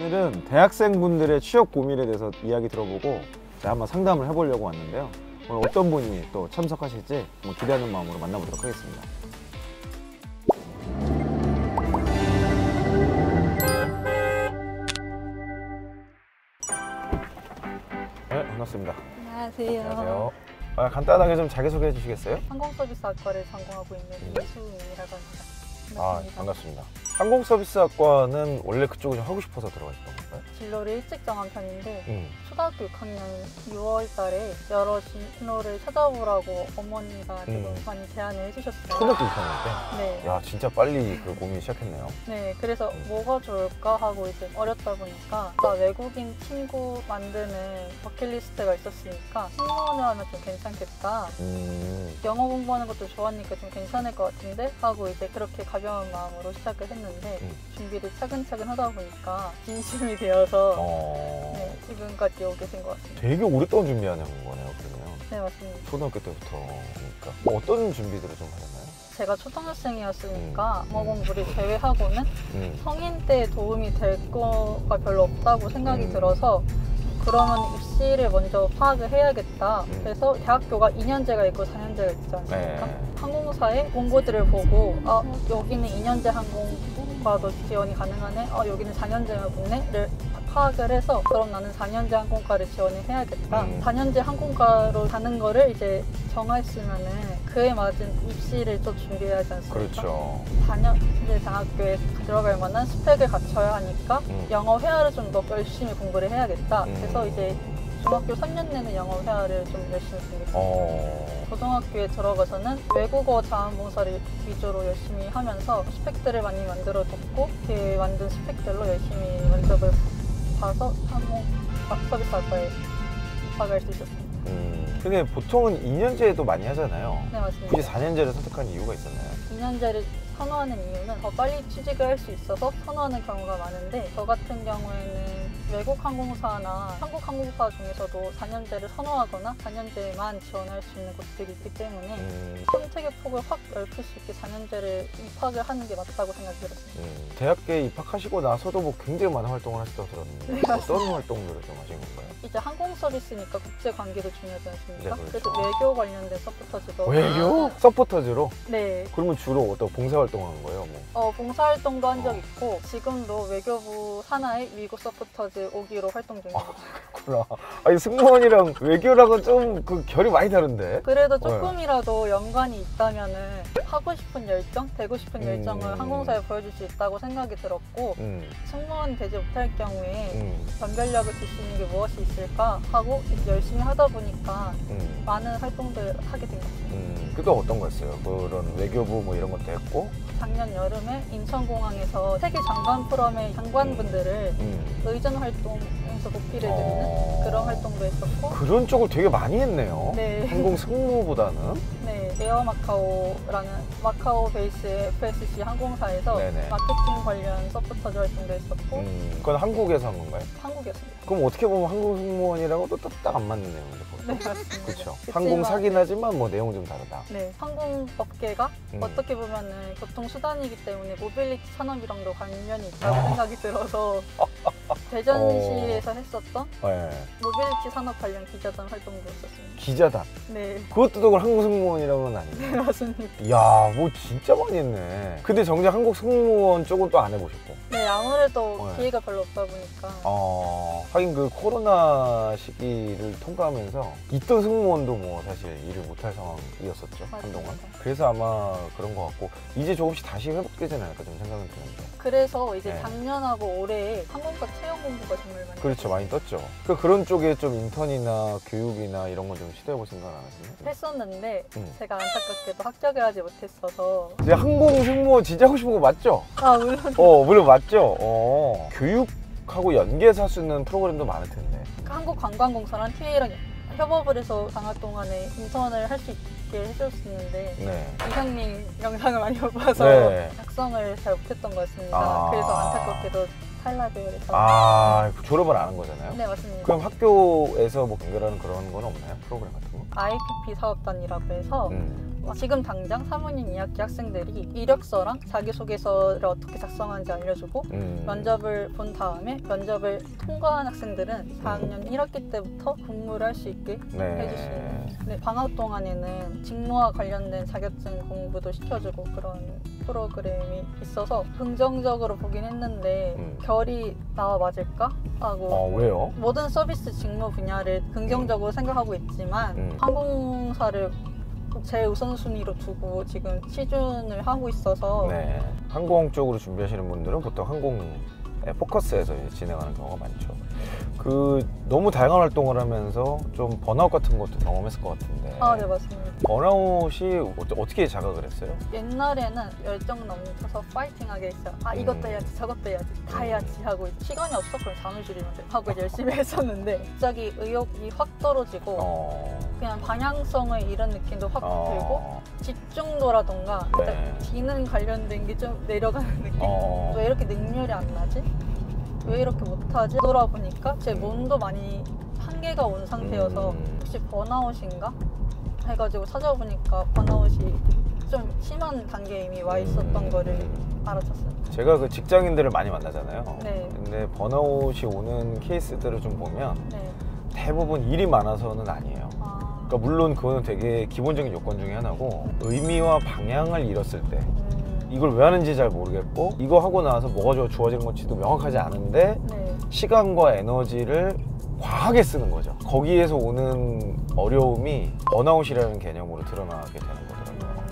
오늘은 대학생분들의 취업 고민에 대해서 이야기 들어보고 제가 한번 상담을 해보려고 왔는데요. 오늘 어떤 분이 또 참석하실지 한번 기대하는 마음으로 만나보도록 하겠습니다. 네, 반갑습니다. 안녕하세요. 안녕하세요. 간단하게 좀 자기소개해 주시겠어요? 항공서비스학과를 전공하고 있는 이수민이라고 합니다. 반갑습니다. 반갑습니다. 항공서비스학과는 원래 그쪽을 좀 하고 싶어서 들어가셨던 건가요? 진로를 일찍 정한 편인데 초등학교 6학년 6월 달에 여러 진로를 찾아보라고 어머니가 조금 많이 제안을 해주셨어요. 초등학교 6학년 때? 네. 야, 진짜 빨리 그 고민이 시작했네요. 네, 그래서 뭐가 좋을까 하고 이제 어렸다 보니까 나 외국인 친구 만드는 버킷리스트가 있었으니까 승무원을 하면 좀 괜찮겠다. 영어 공부하는 것도 좋아하니까 좀 괜찮을 것 같은데 하고 이제 그렇게 가벼운 마음으로 시작을 했는데 준비를 차근차근 하다 보니까 진심이 되어서 네, 지금까지 오게 된 것 같습니다. 되게 오랫동안 준비하는 거네요, 그러면. 네, 맞습니다. 초등학교 때부터. 그러니까 뭐 어떤 준비들을 좀 하셨나요? 제가 초등학생이었으니까 영어 공부를 제외하고는 성인 때 도움이 될 거가 별로 없다고 생각이 들어서 그러면 입시를 먼저 파악을 해야겠다. 그래서 대학교가 2년제가 있고 4년제가 있지 않습니까? 네. 항공사의 공고들을 보고 여기는 2년제 항공과도 지원이 가능하네? 여기는 4년제만 붙네?를 파악을 해서 그럼 나는 4년제 항공과를 지원을 해야겠다. 4년제 항공과로 가는 거를 이제 정했으면은 그에 맞은 입시를 또 준비해야 하지 않습니까? 그렇죠. 4년제 장학교에 들어갈 만한 스펙을 갖춰야 하니까 영어 회화를 좀 더 열심히 공부를 해야겠다. 그래서 이제 중학교 3년 내내 영어 회화를 좀 열심히 공부했습니다. 고등학교에 들어가서는 외국어 자원봉사를 위주로 열심히 하면서 스펙들을 많이 만들어뒀고 그 만든 스펙들로 열심히 면접을 봐서 항공서비스학과에 입학할 수 있었습니다. 근데 보통은 2년제도 많이 하잖아요. 네, 맞습니다. 굳이 4년제를 선택한 이유가 있었나요? 2년제를 선호하는 이유는 더 빨리 취직을 할 수 있어서 선호하는 경우가 많은데 저 같은 경우에는 외국 항공사나 한국 항공사 중에서도 4년제를 선호하거나 4년제만 지원할 수 있는 곳들이 있기 때문에 선택의 폭을 확 넓힐 수 있게 4년제를 입학을 하는 게 맞다고 생각이 들었습니다. 대학교에 입학하시고 나서도 뭐 굉장히 많은 활동을 하셨다고 들었는데 네, 어떤 활동들을 좀 하신 건가요? 이제 항공 서비스니까 국제 관계도 중요하지 않습니까? 네, 그렇죠. 그래서 외교 관련된 서포터즈도 외교? 서포터즈로? 네. 그러면 주로 어떤 봉사활동하는 거예요? 뭐? 봉사활동도 한 적 있고 지금도 외교부 산하의 미국 서포터즈 5기로 활동 중입니다. 그렇구나. 아니 승무원이랑 외교랑은 좀 그 결이 많이 다른데? 그래도 조금이라도 연관이 있다면은 하고 싶은 열정, 되고 싶은 열정을 항공사에 보여줄 수 있다고 생각이 들었고 승무원이 되지 못할 경우에 변별력을 줄 수 있는 게 무엇이 있을까 하고 열심히 하다 보니까 많은 활동들을 하게 된 것 같습니다. 그게 어떤 거였어요? 그런 외교부 뭐 이런 것도 했고 작년 여름에 인천공항에서 세계 장관 포럼의 장관분들을 의전 활동에서 도피를 드리는 그런 활동도 했었고 그런 쪽을 되게 많이 했네요. 네. 항공 승무보다는 네, 에어 마카오라는 마카오 베이스의 FSC 항공사에서 네네. 마케팅 관련 서포터즈 활동도 했었고 그건 한국에서 한 건가요? 한국이었습니다. 그럼 어떻게 보면 항공 승무원이라고 또 딱 안 맞는 내용이죠. 네, 맞습니다. 그렇죠. 항공 사긴 하지만 뭐 내용은 좀 다르다. 네, 항공업계가 어떻게 보면은 교통수단이기 때문에 모빌리티 산업이랑도 관련이 있다고 생각이 들어서 대전시에서 했었던 모빌리티 산업 관련 기자단 활동도 있었습니다. 기자단? 네. 그것도 또 항공 승무원이라고는 아니에요? 네, 맞습니다. 이야, 뭐 진짜 많이 했네. 근데 정작 한국 승무원 쪽은 또 안 해보셨고. 네, 아무래도 기회가 별로 없다 보니까. 하긴 그 코로나 시기를 통과하면서 있던 승무원도 뭐 사실 일을 못할 상황이었었죠. 맞습니다. 한동안. 그래서 아마 그런 것 같고 이제 조금씩 다시 회복되지 않을까 좀 생각은 드는데. 그래서 이제 작년하고 올해 항공과 채용 공부가 정말 많이 그렇죠. 많이 떴죠. 그런 쪽에 좀 인턴이나 교육이나 이런 건 좀 시도해볼 생각 안 하시나요? 했었는데 제가 안타깝게도 합격을 하지 못했어서. 이제 항공 승무원 진짜 하고 싶은 거 맞죠? 물론. 물론 맞죠. 교육하고 연계해서 쓰는 프로그램도 많을 텐데. 한국관광공사랑 TA랑 협업을 해서 방학 동안에 인턴을 할 수 있게 해줬었는데 이상님 영상을 많이 못 봐서 작성을 잘 못했던 것 같습니다. 그래서 안타깝게도 탈락을 했어요. 졸업을 안 한 거잖아요? 네, 맞습니다. 그럼 학교에서 뭐 연결하는 그런 건 없나요? 프로그램 같은 거? IPP 사업단이라고 해서 지금 당장 사모님 2학기 학생들이 이력서랑 자기소개서를 어떻게 작성하는지 알려주고 면접을 본 다음에 면접을 통과한 학생들은 4학년 1학기 때부터 근무를 할 수 있게 해주시는. 네, 방학 동안에는 직무와 관련된 자격증 공부도 시켜주고 그런 프로그램이 있어서 긍정적으로 보긴 했는데 결이 나와 맞을까? 하고 왜요? 모든 서비스 직무 분야를 긍정적으로 생각하고 있지만 항공사를 제 우선순위로 두고 지금 취준을 하고 있어서 네. 항공 쪽으로 준비하시는 분들은 보통 항공에 포커스해서 이제 진행하는 경우가 많죠. 너무 다양한 활동을 하면서 좀 번아웃 같은 것도 경험했을 것 같은데. 네, 맞습니다. 번아웃이 어떻게 자각을 했어요? 옛날에는 열정 넘쳐서 파이팅하게 했어요. 이것도 해야지 저것도 해야지 다 해야지 하고 시간이 없어 그럼 잠을 줄이면 돼 하고 열심히 했었는데 갑자기 의욕이 확 떨어지고 그냥 방향성을 잃은 느낌도 확 들고 집중도라던가 기능 관련된 게 좀 내려가는 느낌? 왜 이렇게 능률이 안 나지? 왜 이렇게 못하지? 돌아보니까 제 몸도 많이 한계가 온 상태여서 혹시 번아웃인가? 해가지고 찾아보니까 번아웃이 좀 심한 단계에 이미 와 있었던 거를 알아챘어요. 제가 그 직장인들을 많이 만나잖아요. 네. 근데 번아웃이 오는 케이스들을 좀 보면 대부분 일이 많아서는 아니에요. 그러니까 물론 그거는 되게 기본적인 요건 중에 하나고 의미와 방향을 잃었을 때 이걸 왜 하는지 잘 모르겠고 이거 하고 나서 뭐가 주어진 건지도 명확하지 않은데 시간과 에너지를 과하게 쓰는 거죠. 거기에서 오는 어려움이 번아웃이라는 개념으로 드러나게 되는 거더라고요.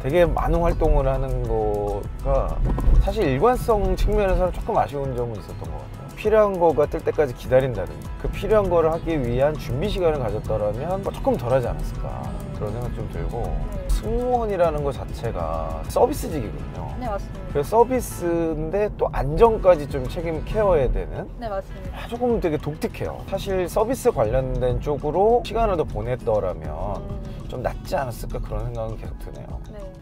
되게 많은 활동을 하는 거가 사실 일관성 측면에서는 조금 아쉬운 점은 있었던 것 같아요. 필요한 거가 뜰 때까지 기다린다든지 그 필요한 거를 하기 위한 준비 시간을 가졌더라면 조금 덜하지 않았을까 그런 생각 좀 들고 승무원이라는 것 자체가 서비스직이거든요. 네, 맞습니다. 그래서 서비스인데 또 안전까지 좀 케어해야 되는. 네, 맞습니다. 조금 되게 독특해요. 사실 서비스 관련된 쪽으로 시간을 더 보냈더라면 좀 낫지 않았을까 그런 생각은 계속 드네요.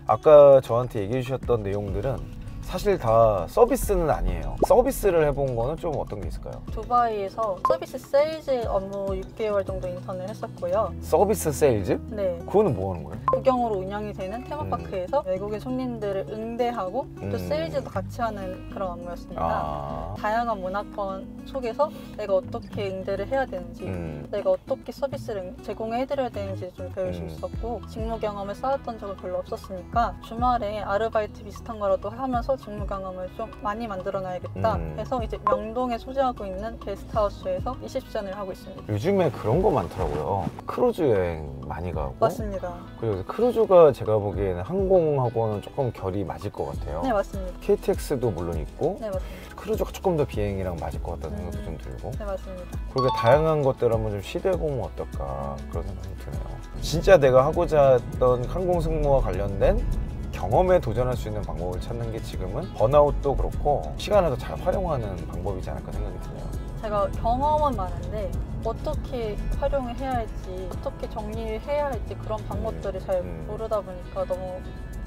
아까 저한테 얘기해 주셨던 내용들은 사실 다 서비스는 아니에요. 서비스를 해본 거는 좀 어떤 게 있을까요? 두바이에서 서비스 세일즈 업무 6개월 정도 인턴을 했었고요. 서비스 세일즈? 네. 그거는 뭐 하는 거예요? 국영으로 운영이 되는 테마파크에서 외국인 손님들을 응대하고 또 세일즈도 같이 하는 그런 업무였습니다. 다양한 문화권 속에서 내가 어떻게 응대를 해야 되는지 내가 어떻게 서비스를 제공해드려야 되는지 좀 배울 수 있었고 직무 경험을 쌓았던 적은 별로 없었으니까 주말에 아르바이트 비슷한 거라도 하면서 직무 경험을 좀 많이 만들어놔야겠다 해서 이제 명동에 소재하고 있는 게스트하우스에서 리셉션을 하고 있습니다. 요즘에 그런 거 많더라고요. 크루즈 여행 많이 가고. 맞습니다. 그리고 크루즈가 제가 보기에는 항공하고는 조금 결이 맞을 것 같아요. 네, 맞습니다. KTX도 물론 있고 네, 맞습니다. 크루즈가 조금 더 비행이랑 맞을 것 같다는 생각도 좀 들고. 네, 맞습니다. 그렇게 다양한 것들을 한번 좀 시도해보면 어떨까 그런 생각이 드네요. 진짜 내가 하고자 했던 항공 승무와 관련된 경험에 도전할 수 있는 방법을 찾는 게 지금은 번아웃도 그렇고 시간을 더 잘 활용하는 방법이지 않을까 생각이 드네요. 제가 경험은 많은데 어떻게 활용을 해야 할지 어떻게 정리를 해야 할지 그런 방법들을 잘 모르다 보니까 너무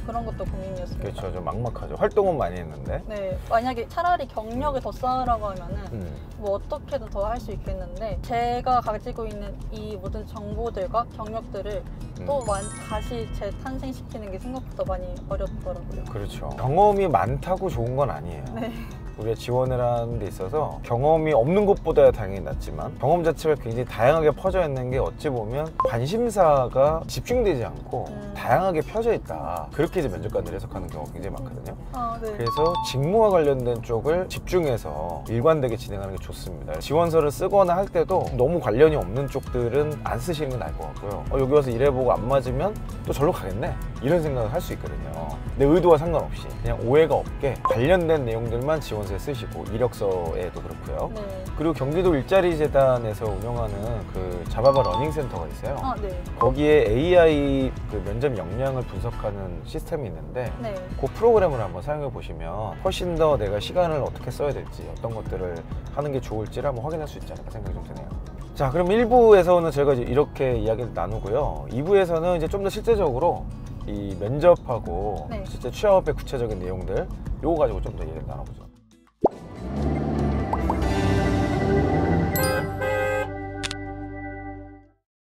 그런 것도 고민이었습니다. 그렇죠. 좀 막막하죠. 활동은 많이 했는데. 네, 만약에 차라리 경력을 더 쌓으라고 하면은 뭐 어떻게든 더 할 수 있겠는데 제가 가지고 있는 이 모든 정보들과 경력들을 또 다시 재탄생시키는 게 생각보다 많이 어렵더라고요. 그렇죠. 경험이 많다고 좋은 건 아니에요. 네. 우리가 지원을 하는 데 있어서 경험이 없는 것보다 당연히 낫지만 경험 자체가 굉장히 다양하게 퍼져 있는 게 어찌 보면 관심사가 집중되지 않고 다양하게 펴져 있다. 그렇게 이제 면접관들이 해석하는 경우가 굉장히 많거든요. 네. 그래서 직무와 관련된 쪽을 집중해서 일관되게 진행하는 게 좋습니다. 지원서를 쓰거나 할 때도 너무 관련이 없는 쪽들은 안 쓰시는 게 나을 것 같고요. 여기 와서 일해보고 안 맞으면 또 절로 가겠네? 이런 생각을 할 수 있거든요. 내 의도와 상관없이 그냥 오해가 없게 관련된 내용들만 지원서에 쓰시고 이력서에도 그렇고요. 네. 그리고 경기도 일자리 재단에서 운영하는 그 자바바 러닝 센터가 있어요. 네. 거기에 AI 그 면접 역량을 분석하는 시스템이 있는데 그 프로그램을 한번 사용해 보시면 훨씬 더 내가 시간을 어떻게 써야 될지 어떤 것들을 하는 게 좋을지를 한번 확인할 수 있지 않을까 생각이 좀 드네요. 자, 그럼 1부에서는 저희가 이제 이렇게 이야기를 나누고요. 2부에서는 이제 좀 더 실제적으로 이 면접하고 실제 취업의 구체적인 내용들 요거 가지고 좀 더 얘기를 나눠보죠.